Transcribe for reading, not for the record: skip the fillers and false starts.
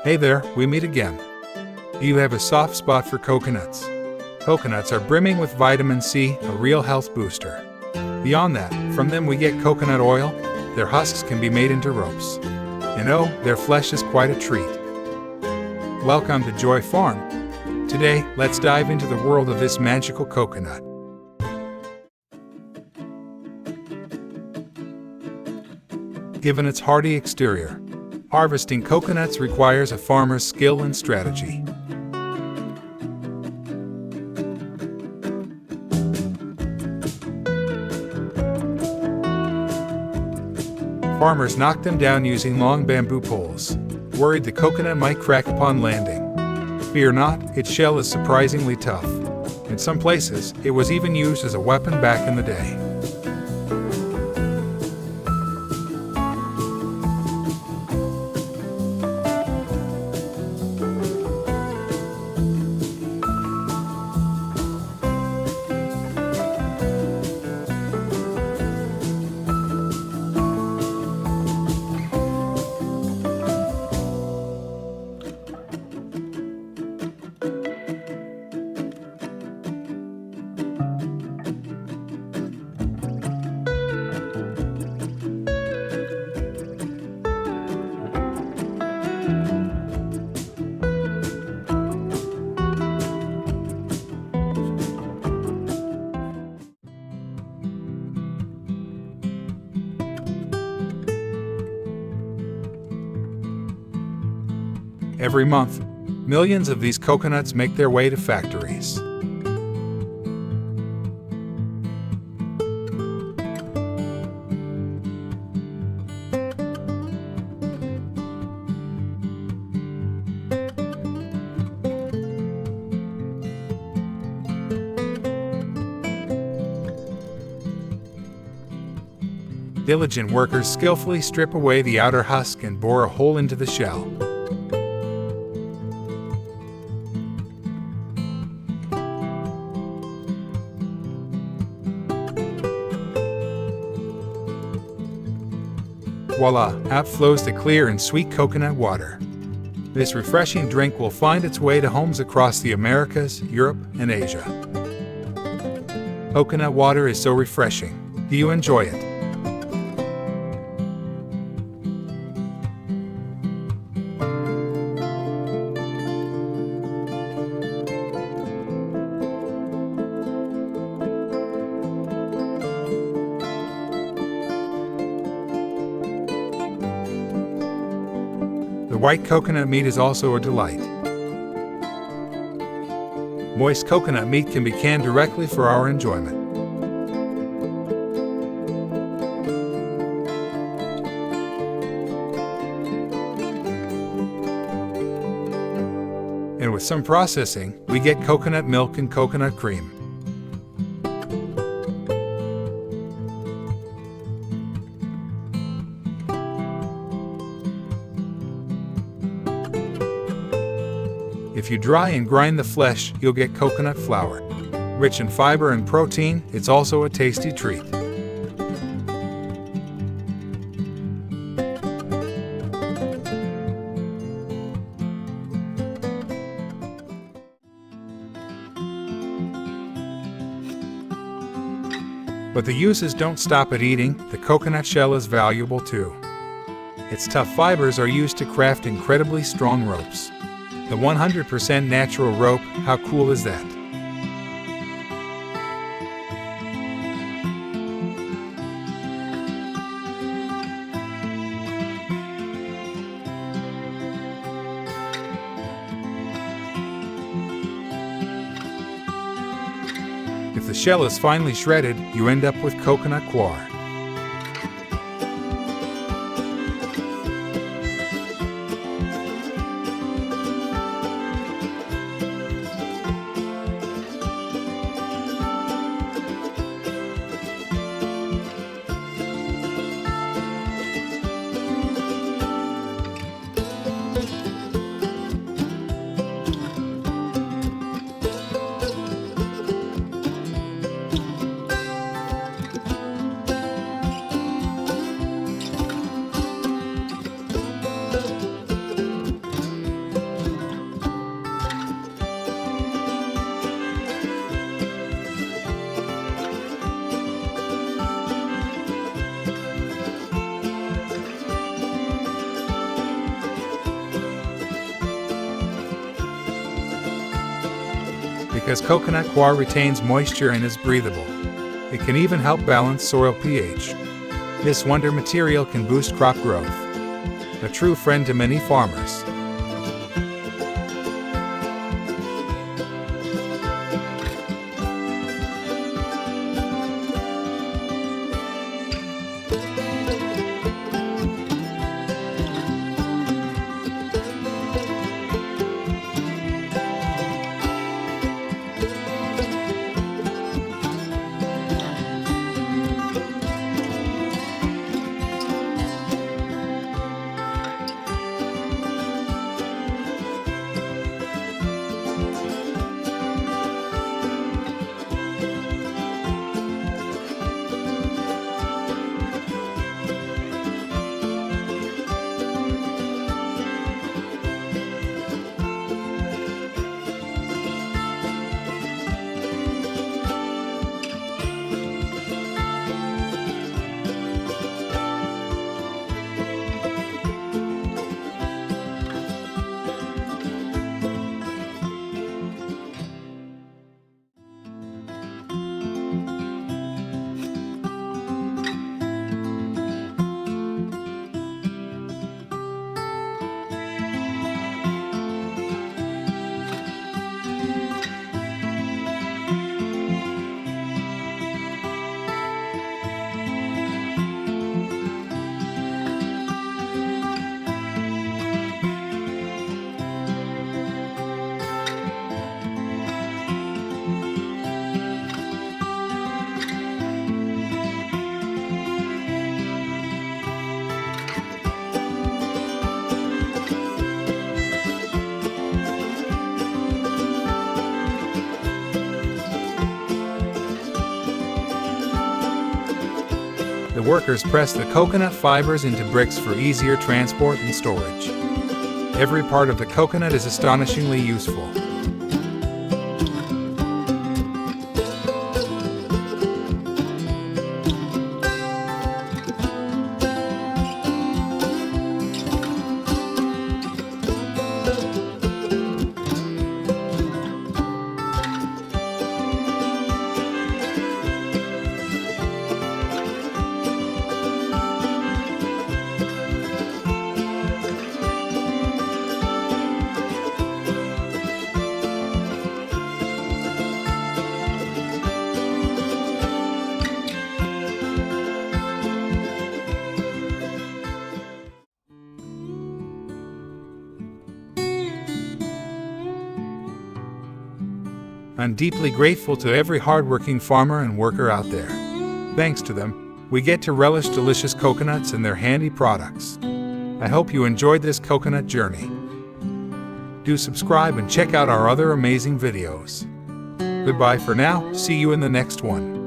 Hey there, we meet again. Do you have a soft spot for coconuts? Coconuts are brimming with vitamin C, a real health booster. Beyond that, from them we get coconut oil. Their husks can be made into ropes. And oh, their flesh is quite a treat. Welcome to Joy Farm. Today, let's dive into the world of this magical coconut. Given its hardy exterior, harvesting coconuts requires a farmer's skill and strategy. Farmers knock them down using long bamboo poles, worried the coconut might crack upon landing. Fear not, its shell is surprisingly tough. In some places, it was even used as a weapon back in the day. Every month, millions of these coconuts make their way to factories. Diligent workers skillfully strip away the outer husk and bore a hole into the shell. Voila, out flows the clear and sweet coconut water. This refreshing drink will find its way to homes across the Americas, Europe, and Asia. Coconut water is so refreshing. Do you enjoy it? The white coconut meat is also a delight. Moist coconut meat can be canned directly for our enjoyment. And with some processing, we get coconut milk and coconut cream. If you dry and grind the flesh, you'll get coconut flour. Rich in fiber and protein, it's also a tasty treat. But the uses don't stop at eating. The coconut shell is valuable too. Its tough fibers are used to craft incredibly strong ropes. The 100% natural rope, how cool is that? If the shell is finely shredded, you end up with coconut coir. because coconut coir retains moisture and is breathable. It can even help balance soil pH. This wonder material can boost crop growth. A true friend to many farmers. The workers press the coconut fibers into bricks for easier transport and storage. Every part of the coconut is astonishingly useful. I'm deeply grateful to every hardworking farmer and worker out there. Thanks to them, we get to relish delicious coconuts and their handy products. I hope you enjoyed this coconut journey. Do subscribe and check out our other amazing videos. Goodbye for now, see you in the next one.